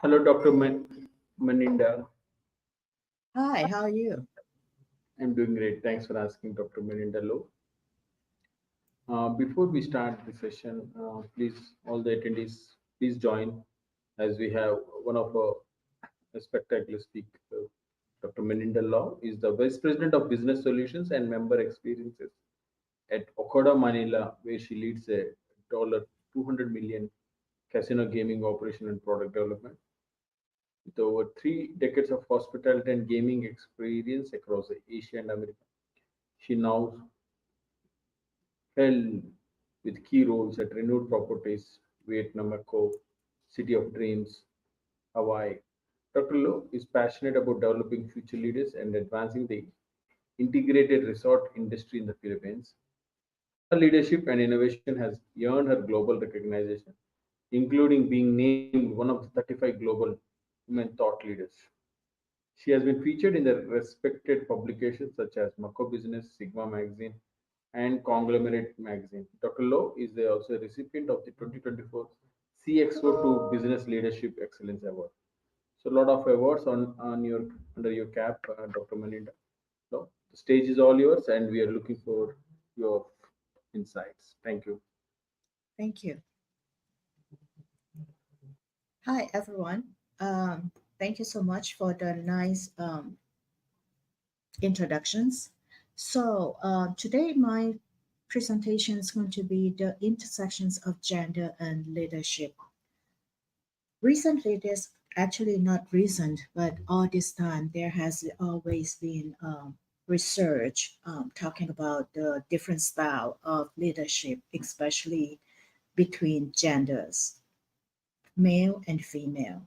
Hello, Dr. Maninda. Hi, how are you? I'm doing great. Thanks for asking, Dr. Maninda Low. Before we start the session, please, all the attendees, please join as we have one of our spectacular speaker, Dr. Maninda Law, is the Vice President of Business Solutions and Member Experiences at Okada, Manila, where she leads a $200 million casino gaming operation and product development. With over 3 decades of hospitality and gaming experience across Asia and America, she now held with key roles at renowned properties Vietnam, City of Dreams, Hawaii. Dr. Low is passionate about developing future leaders and advancing the integrated resort industry in the Philippines. Her leadership and innovation has earned her global recognition, including being named one of the 35 global women thought leaders. She has been featured in the respected publications such as Mako Business, Sigma Magazine, and Conglomerate Magazine. Dr. Low is also a recipient of the 2024 CXO2 Business Leadership Excellence Award. So, a lot of awards on your under your cap, Dr. Maninda. So, the stage is all yours, and we are looking for your insights. Thank you. Thank you. Hi, everyone. Thank you so much for the nice introductions. So, today my presentation is going to be the intersections of gender and leadership. Recently, there's actually not recent, but all this time, there has always been research talking about the different style of leadership, especially between genders, male and female.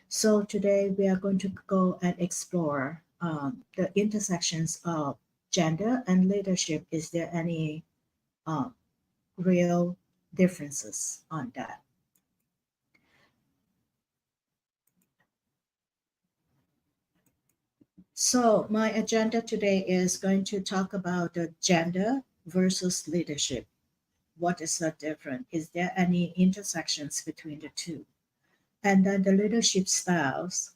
So today we are going to go and explore the intersections of gender and leadership. Is there any um, real differences on that? So my agenda today is going to talk about the gender versus leadership. What is the difference? Is there any intersections between the two? And then the leadership styles,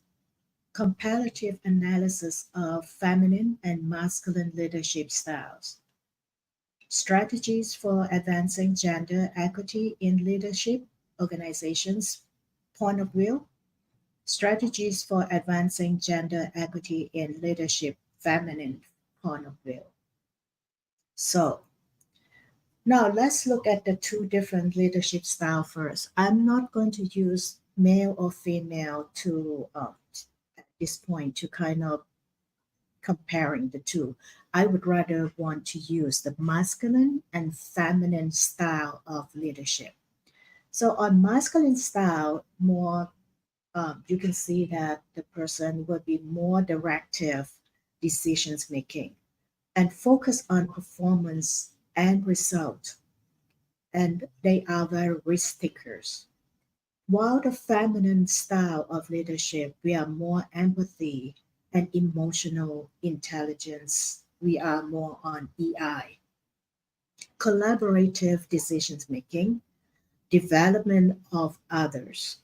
comparative analysis of feminine and masculine leadership styles, strategies for advancing gender equity in leadership organizations, point of view, strategies for advancing gender equity in leadership, feminine point of view. So now let's look at the two different leadership style first. I'm not going to use male or female to at this point to kind of comparing the two. I would rather want to use the masculine and feminine style of leadership. So on masculine style, more you can see that the person will be more directive decisions making and focus on performance and result, and they are very risk takers. While the feminine style of leadership, we are more empathy and emotional intelligence. We are more on EI, collaborative decisions making, development of others,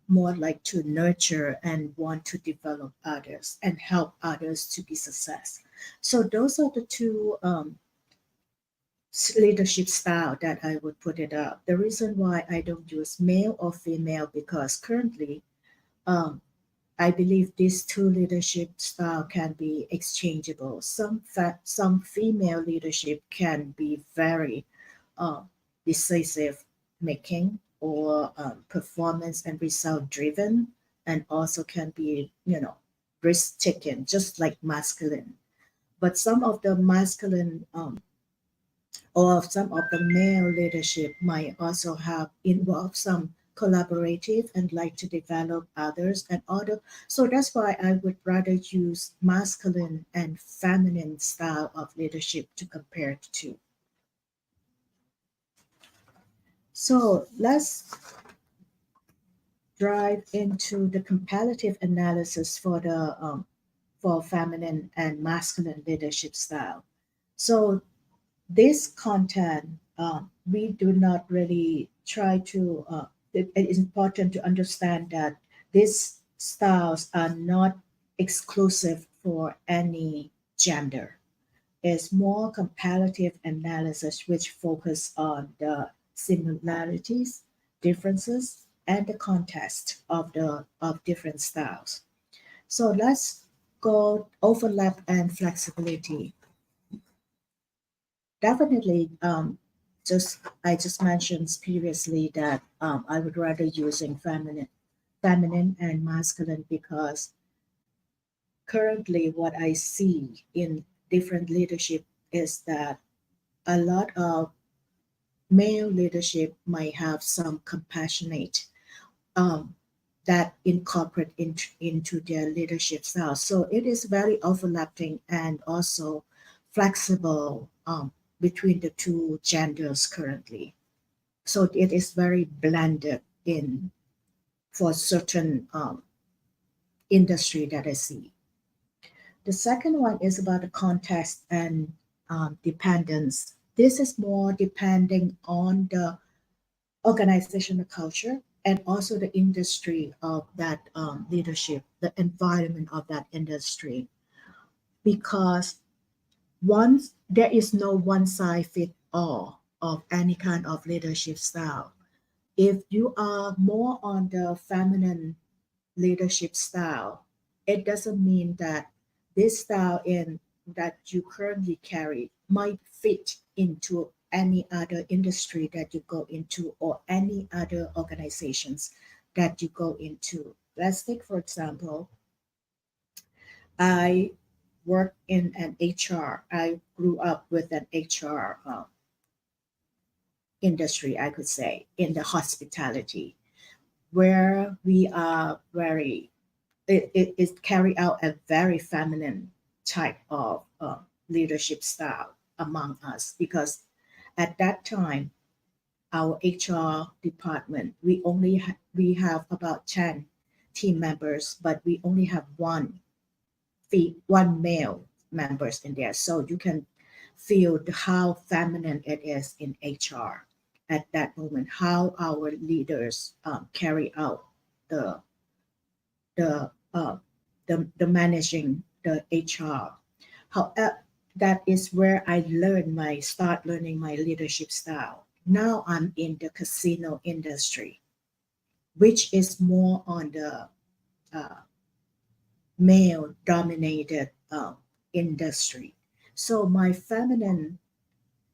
more like to nurture and want to develop others and help others to be success. So those are the two leadership style that I would put it up. The reason why I don't use male or female because currently um, I believe these two leadership style can be exchangeable. Some female leadership can be very uh, decisive making or performance and result driven, and also can be risk taken, just like masculine. But some of the masculine or some of the male leadership might also have involved some collaborative and like to develop others and other. So that's why I would rather use masculine and feminine style of leadership to compare the two. So let's dive into the comparative analysis for feminine and masculine leadership style. So this content, we do not really try to, it is important to understand that These styles are not exclusive for any gender. It's more comparative analysis which focus on the similarities, differences, and the context of different styles. So let's go overlap and flexibility. Definitely, just I just mentioned previously that I would rather using feminine and masculine because currently what I see in different leadership is that a lot of male leadership might have some compassionate um, that incorporate into their leadership style. So it is very overlapping and also flexible between the two genders currently. So it is very blended in for certain industry that I see. The second one is about the context and dependence. This is more depending on the organizational culture and also the industry of that leadership, the environment of that industry. Because once there is no one size fit all of any kind of leadership style. If you are more on the feminine leadership style, it doesn't mean that this style in that you currently carry might fit into any other industry that you go into or any other organizations that you go into. Let's take, for example, I work in an HR. I grew up with an HR industry, I could say, in the hospitality, where we are very it carry out a very feminine type of leadership style among us because at that time our HR department we have about 10 team members, but we only have one male members in there, so you can feel how feminine it is in HR at that moment, how our leaders carry out the the the managing the HR. However, that is where I start learning my leadership style. Now I'm in the casino industry, which is more on the uh, male dominated industry. So my feminine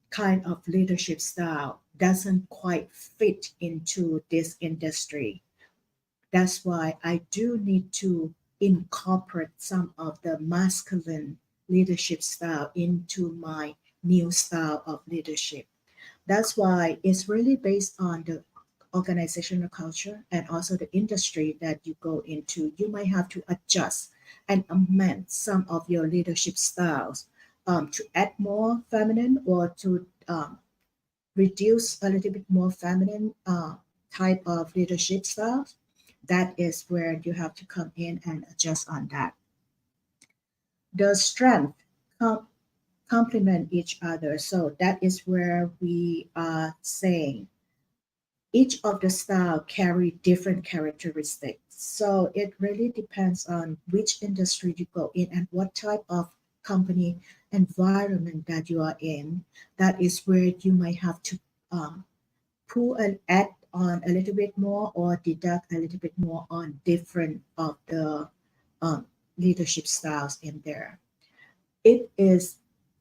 kind of leadership style doesn't quite fit into this industry. That's why I do need to incorporate some of the masculine leadership style into my new style of leadership. That's why it's really based on the organizational culture and also the industry that you go into. You might have to adjust and amend some of your leadership styles to add more feminine or to reduce a little bit more feminine type of leadership styles. That is where you have to come in and adjust on that. The strength com- complement each other. So that is where we are saying each of the style carry different characteristics. So it really depends on which industry you go in and what type of company environment that you are in. That is where you might have to um, pull and add on a little bit more or deduct a little bit more on different of the um, leadership styles in there. It is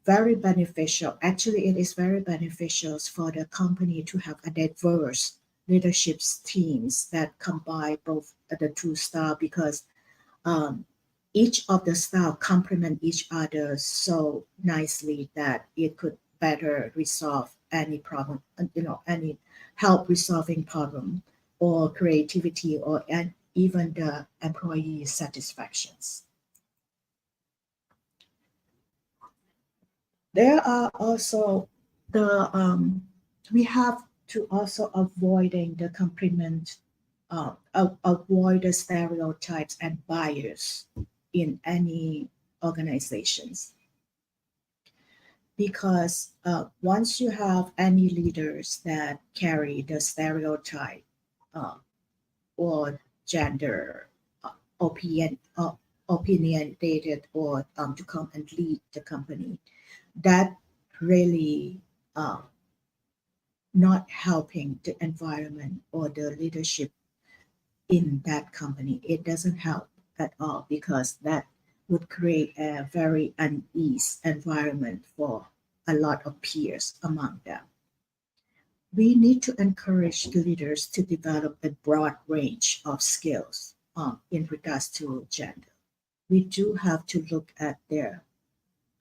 very beneficial. Actually, it is very beneficial for the company to have a diverse leadership teams that combine both the two style because um, each of the style complement each other so nicely that it could better resolve any problem, any help resolving problem or creativity or and even the employee satisfactions. There are also the we have to also avoiding the complement avoid the stereotypes and bias in any organizations because once you have any leaders that carry the stereotype uh, or gender opinion, opinionated or to come and lead the company. That really not helping the environment or the leadership in that company. It doesn't help at all because that would create a very unease environment for a lot of peers among them. We need to encourage the leaders to develop a broad range of skills in regards to gender. We do have to look at their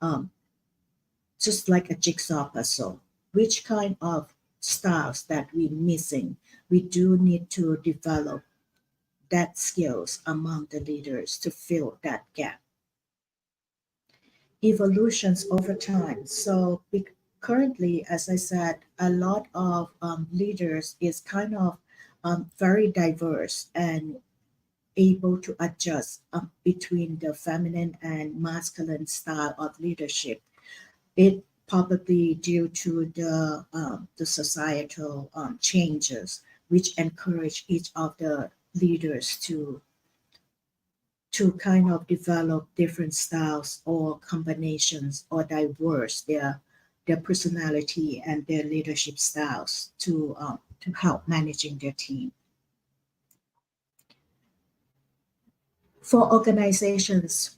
um, just like a jigsaw puzzle, which kind of styles that we're missing. We do need to develop that skills among the leaders to fill that gap. Evolutions over time. So currently, as I said, a lot of leaders is kind of very diverse and able to adjust between the feminine and masculine style of leadership. It probably due to the societal changes, which encourage each of the leaders to kind of develop different styles or combinations or diverse their personality and their leadership styles to help managing their team. For organizations,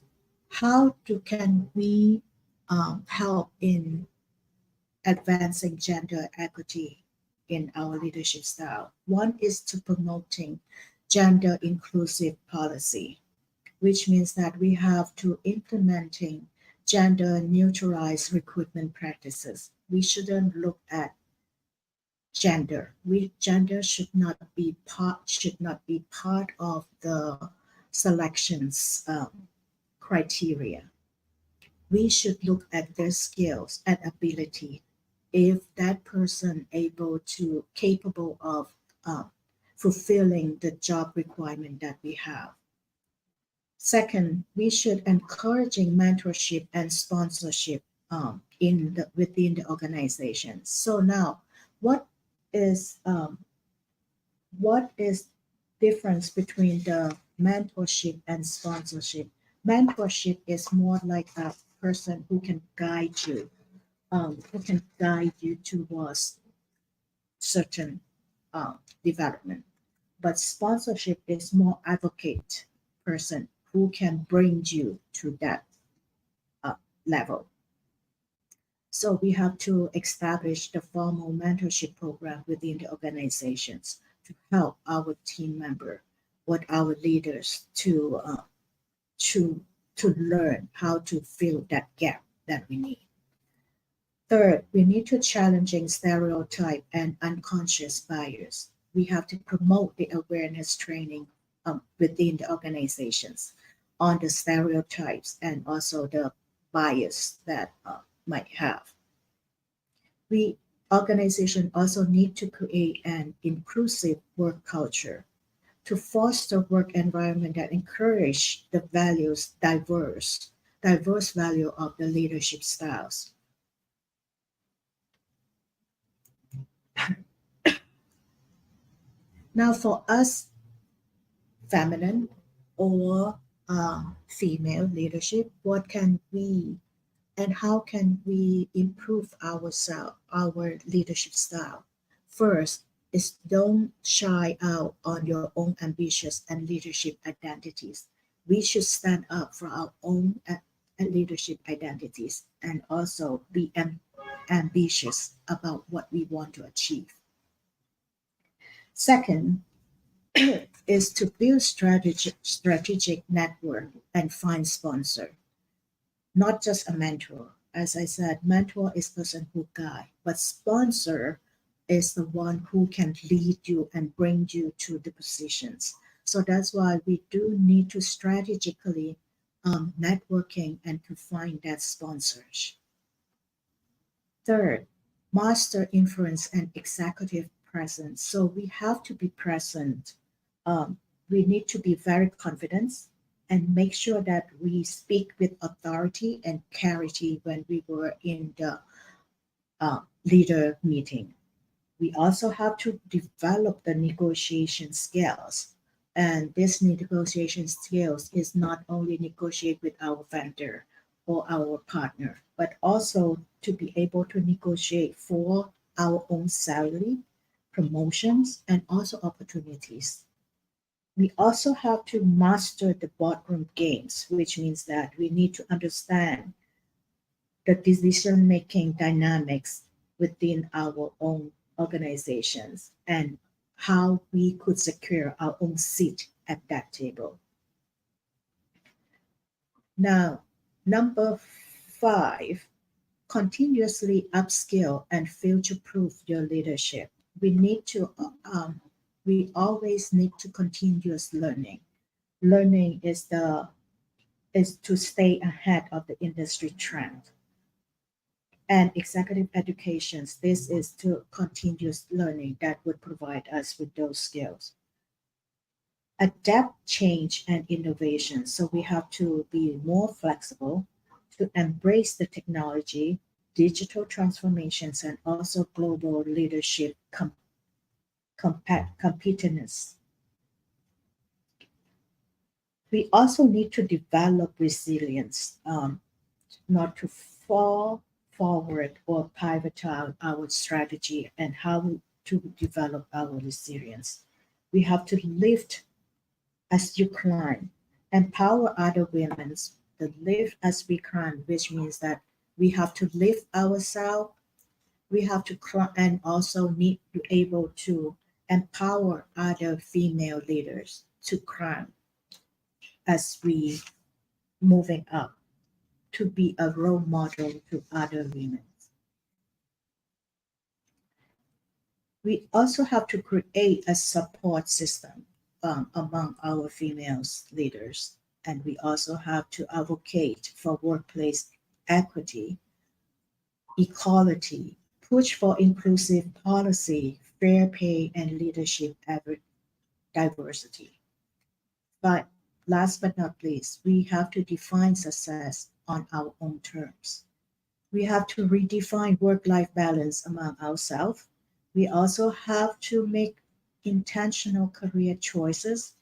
can we help in advancing gender equity in our leadership style? One is to promoting gender inclusive policy, which means that we have to implementing gender neutralized recruitment practices. We shouldn't look at gender. Gender should not be part of the selections criteria. We should look at their skills and ability. If that person capable of fulfilling the job requirement that we have. Second, we should encouraging mentorship and sponsorship within the organization. So now, what is difference between the mentorship and sponsorship? Mentorship is more like a person who can guide you towards certain development. But sponsorship is more advocate person who can bring you to that level. So we have to establish the formal mentorship program within the organizations to help our team member or our leaders to learn how to fill that gap that we need. Third, we need to challenging stereotype and unconscious bias. We have to promote the awareness training within the organizations on the stereotypes and also the bias that might have. Organization also need to create an inclusive work culture to foster work environment that encourage the diverse value of the leadership styles. Now, for us, feminine or female leadership, what can we and how can we improve our leadership style? First is don't shy out on your own ambitious and leadership identities. We should stand up for our own leadership identities and also be ambitious about what we want to achieve. Second is to build strategic network and find sponsor, not just a mentor. As I said, mentor is person who guide, but sponsor is the one who can lead you and bring you to the positions. So that's why we do need to strategically networking and to find that sponsors. Third, master influence and executive presence. So we have to be present. We need to be very confident and make sure that we speak with authority and clarity when we were in the leader meeting. We also have to develop the negotiation skills And this negotiation skills is not only negotiate with our vendor or our partner, but also to be able to negotiate for our own salary, promotions, and also opportunities. We also have to master the boardroom games, which means that we need to understand the decision making dynamics within our own organizations and how we could secure our own seat at that table. Now, number 5, continuously upskill and future proof your leadership. We need to, we always need to continuous learning. Learning is to stay ahead of the industry trend. And executive educations, this is to continuous learning that would provide us with those skills. Adapt, change, and innovation. So we have to be more flexible to embrace the technology, digital transformations, and also global leadership competitiveness. We also need to develop resilience, not to fall forward or pivot our strategy and how to develop our resilience. We have to lift as you climb, empower other women, the live as we climb, which means that we have to lift ourselves, we have to climb, and also need to be able to empower other female leaders to climb as we moving up, to be a role model to other women. We also have to create a support system among our female leaders. And we also have to advocate for workplace equity, equality, push for inclusive policy, fair pay, and leadership diversity. But last but not least, we have to define success on our own terms. We have to redefine work-life balance among ourselves. We also have to make intentional career choices,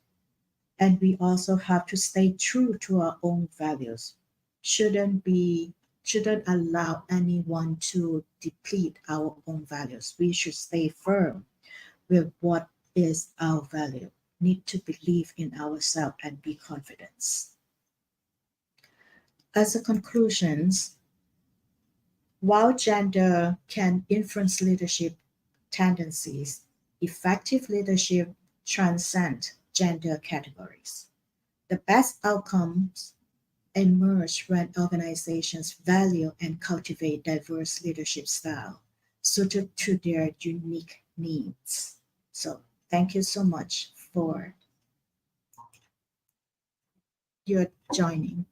and we also have to stay true to our own values. Shouldn't allow anyone to deplete our own values. We should stay firm with what is our value. Need to believe in ourselves and be confident. As a conclusions, while gender can influence leadership tendencies, effective leadership transcend gender categories. The best outcomes emerge when organizations value and cultivate diverse leadership style suited to their unique needs. So thank you so much for your joining.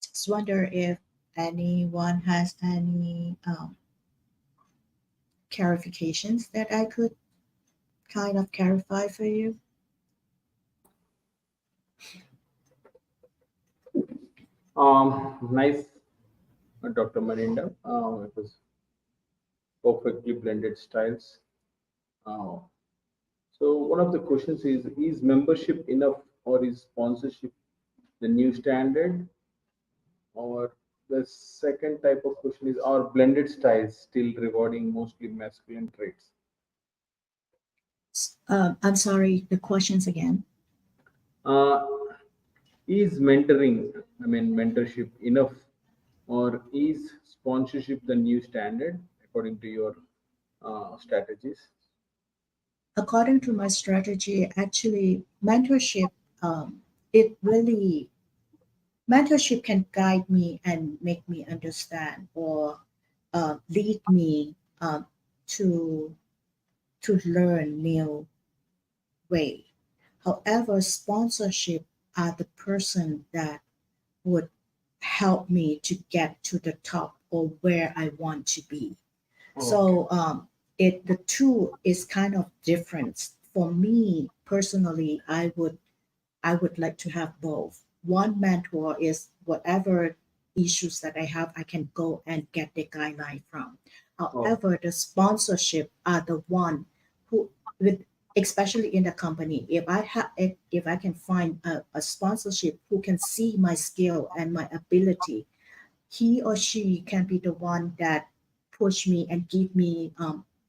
Just wonder if anyone has any clarifications that I could kind of clarify for you. Nice, Dr. Marinda. It was perfectly blended styles. Uh, so one of the questions is membership enough or is sponsorship the new standard? Or the second type of question is, are blended styles still rewarding mostly masculine traits? I'm sorry, the questions again. Uh, is mentorship enough, or is sponsorship the new standard according to your strategies? According to my strategy, actually, mentorship, it really, mentorship can guide me and make me understand or lead me to learn new way. However, sponsorship are the person that would help me to get to the top or where I want to be. Okay. So the two is kind of different for me personally, I would like to have both. One mentor is whatever issues that I have, I can go and get the guideline from. Oh, However, the sponsorship are the one who, with especially in the company, if I can find a sponsorship who can see my skill and my ability, he or she can be the one that push me and give me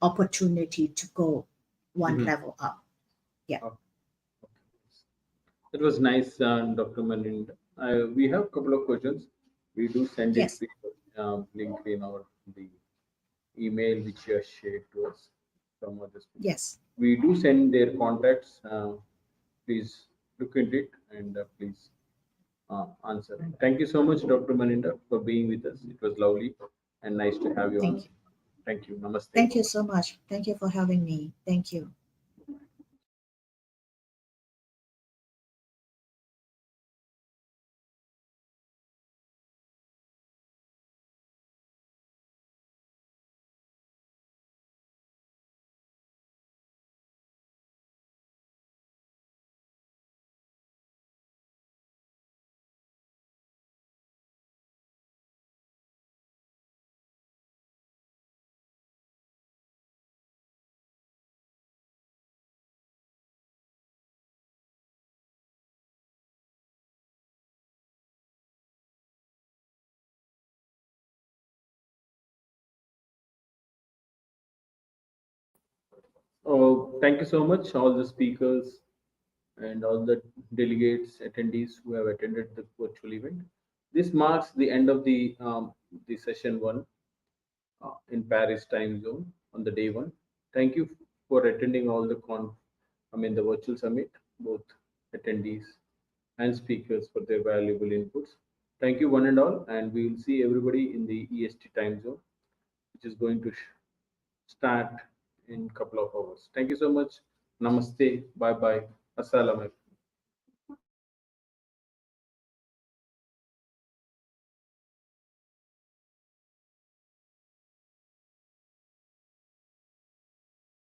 opportunity to go one mhm. level up. Yeah. Oh, it was nice, Dr. Manind. We have a couple of questions. We do send it Yes. to LinkedIn or the email which you have shared to us from other speakers. Yes. We do send their contacts. Please look into it and please answer. Thank you so much, Dr. Maninda, for being with us. It was lovely and nice to have you on. Thank you. Thank you. Namaste. Thank you so much. Thank you for having me. Thank you. Oh, thank you so much, all the speakers and all the delegates, attendees who have attended the virtual event. This marks the end of the session one in Paris time zone on the day one. Thank you for attending all the virtual summit, both attendees and speakers for their valuable inputs. Thank you one and all, and we will see everybody in the EST time zone, which is going to start in a couple of hours. Thank you so much. Namaste. Bye bye. Assalamu alaikum.